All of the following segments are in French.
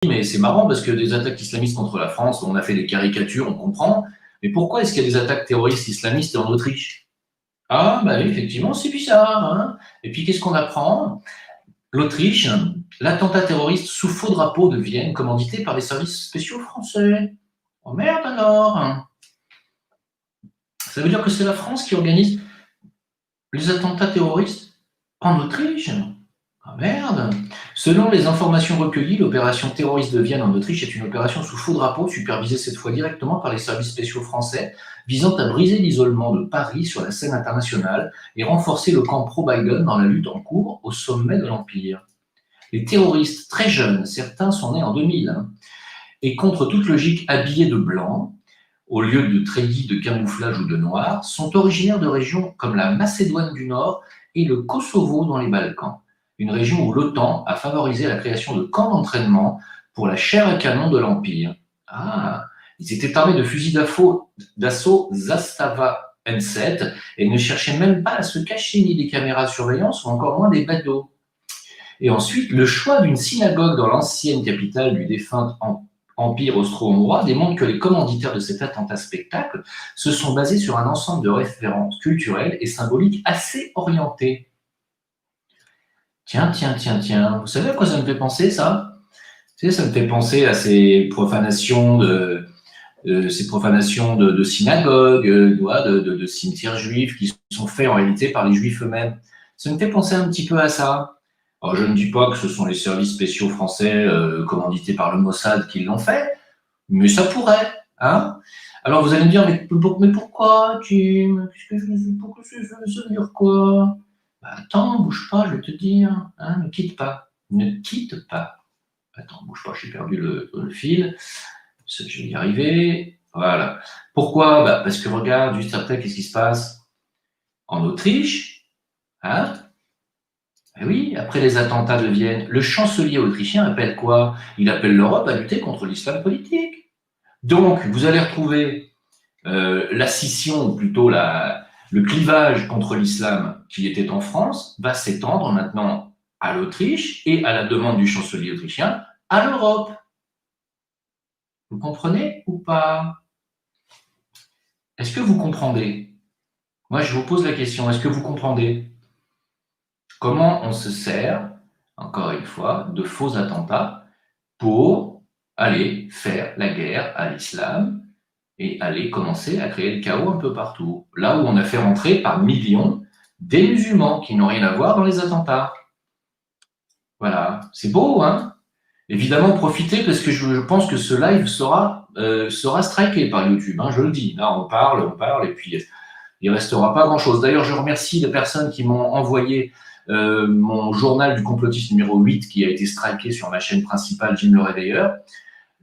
mais c'est marrant parce que des attaques islamistes contre la France, on a fait des caricatures, on comprend, mais pourquoi est-ce qu'il y a des attaques terroristes islamistes en Autriche? Ah, bah oui, effectivement, c'est bizarre, hein. Et puis, qu'est-ce qu'on apprend? L'Autriche, l'attentat terroriste sous faux drapeau de Vienne, commandité par les services spéciaux français. Oh merde alors! Ça veut dire que c'est la France qui organise les attentats terroristes en Autriche? Ah merde! Selon les informations recueillies, l'opération terroriste de Vienne en Autriche est une opération sous faux drapeau, supervisée cette fois directement par les services spéciaux français, visant à briser l'isolement de Paris sur la scène internationale et renforcer le camp pro-Biden dans la lutte en cours au sommet de l'Empire. Les terroristes très jeunes, certains sont nés en 2000, et contre toute logique habillés de blanc, au lieu de treillis de camouflage ou de noir, sont originaires de régions comme la Macédoine du Nord et le Kosovo dans les Balkans, une région où l'OTAN a favorisé la création de camps d'entraînement pour la chair à canon de l'Empire. Ah, ils étaient armés de fusils d'assaut Zastava M7 et ne cherchaient même pas à se cacher ni des caméras de surveillance ou encore moins des badauds. Et ensuite, le choix d'une synagogue dans l'ancienne capitale du défunt Empire austro-hongrois démontre que les commanditaires de cet attentat spectacle se sont basés sur un ensemble de références culturelles et symboliques assez orientées. Tiens. Vous savez à quoi ça me fait penser, ça? Tu sais, ça me fait penser à ces profanations de synagogues, de cimetières juifs qui sont faits en réalité par les juifs eux-mêmes. Ça me fait penser un petit peu à ça. Alors, je ne dis pas que ce sont les services spéciaux français commandités par le Mossad qui l'ont fait, mais ça pourrait, hein. Alors vous allez me dire, mais pourquoi, Tim? Pourquoi ça veut dire quoi? Bah, attends, bouge pas, je vais te dire, hein, ne quitte pas. Ne quitte pas. Attends, bouge pas, j'ai perdu le fil. Je vais y arriver. Voilà. Pourquoi? Bah, parce que regarde, juste après, qu'est-ce qui se passe? En Autriche, hein? Eh oui, après les attentats de Vienne, le chancelier autrichien appelle quoi? Il appelle l'Europe à lutter contre l'islam politique. Donc, vous allez retrouver la scission, ou plutôt le clivage contre l'islam qui était en France, va s'étendre maintenant à l'Autriche et, à la demande du chancelier autrichien, à l'Europe. Vous comprenez ou pas? Est-ce que vous comprenez? Moi, je vous pose la question, est-ce que vous comprenez? Comment on se sert, encore une fois, de faux attentats pour aller faire la guerre à l'islam et aller commencer à créer le chaos un peu partout. Là où on a fait rentrer par millions des musulmans qui n'ont rien à voir dans les attentats. Voilà, c'est beau, hein? Évidemment, profitez parce que je pense que ce live sera striké par YouTube, hein, je le dis. Là, on parle, et puis il ne restera pas grand-chose. D'ailleurs, je remercie les personnes qui m'ont envoyé mon journal du complotiste numéro 8 qui a été striké sur ma chaîne principale, Jim le Réveilleur.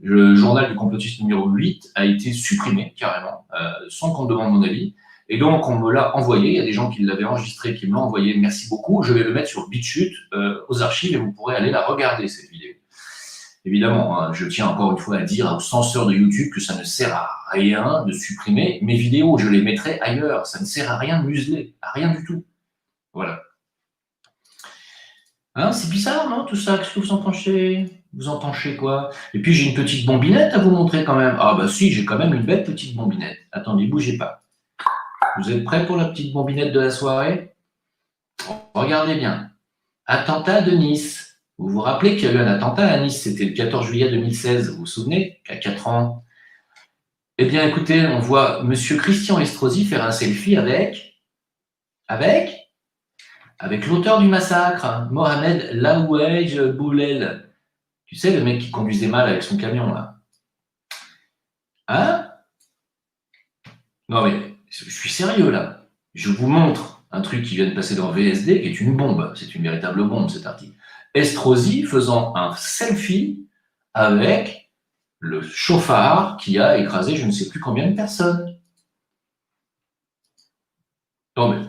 Le journal du complotiste numéro 8 a été supprimé carrément, sans qu'on me demande mon avis. Et donc, on me l'a envoyé. Il y a des gens qui l'avaient enregistré, qui me l'ont envoyé. Merci beaucoup. Je vais le mettre sur BitChute aux archives et vous pourrez aller la regarder, cette vidéo. Évidemment, hein, je tiens encore une fois à dire aux censeurs de YouTube que ça ne sert à rien de supprimer mes vidéos. Je les mettrai ailleurs. Ça ne sert à rien de museler, à rien du tout. Voilà. Hein, c'est bizarre, non, tout ça? Qu'est-ce que vous en pensez? Vous en pensez quoi? Et puis, j'ai une petite bombinette à vous montrer quand même. Ah bah si, j'ai quand même une belle petite bombinette. Attendez, bougez pas. Vous êtes prêts pour la petite bombinette de la soirée? Regardez bien. Attentat de Nice. Vous vous rappelez qu'il y a eu un attentat à Nice? C'était le 14 juillet 2016. Vous vous souvenez? Il y a 4 ans. Eh bien, écoutez, on voit Monsieur Christian Estrosi faire un selfie avec l'auteur du massacre, Mohamed Laouej Boulel. Tu sais, le mec qui conduisait mal avec son camion, là. Hein? Non, mais je suis sérieux, là. Je vous montre un truc qui vient de passer dans VSD, qui est une bombe. C'est une véritable bombe, cet article. Estrosi faisant un selfie avec le chauffard qui a écrasé je ne sais plus combien de personnes. Non, mais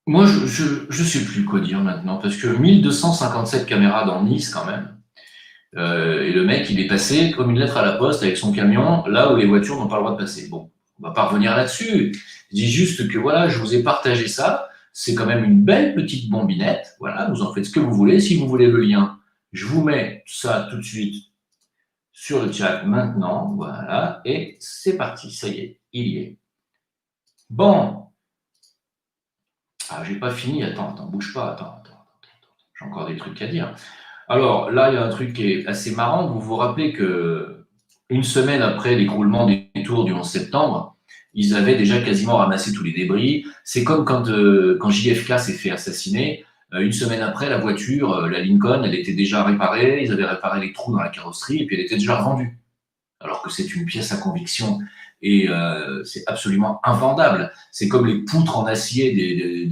moi, je ne sais plus quoi dire maintenant, parce que 1257 caméras dans Nice, quand même. Et le mec, il est passé comme une lettre à la poste avec son camion, là où les voitures n'ont pas le droit de passer. Bon, on ne va pas revenir là-dessus. Je dis juste que voilà, je vous ai partagé ça. C'est quand même une belle petite bombinette. Voilà, vous en faites ce que vous voulez. Si vous voulez le lien, je vous mets ça tout de suite sur le chat maintenant. Voilà, et c'est parti. Ça y est, il y est. Bon. Ah, j'ai pas fini. Attends, bouge pas. Attends. J'ai encore des trucs à dire. Alors là, il y a un truc qui est assez marrant. Vous vous rappelez que une semaine après l'écroulement des tours du 11 septembre, ils avaient déjà quasiment ramassé tous les débris. C'est comme quand JFK s'est fait assassiner. Une semaine après, la voiture, la Lincoln, elle était déjà réparée. Ils avaient réparé les trous dans la carrosserie et puis elle était déjà revendue. Alors que c'est une pièce à conviction et c'est absolument invendable. C'est comme les poutres en acier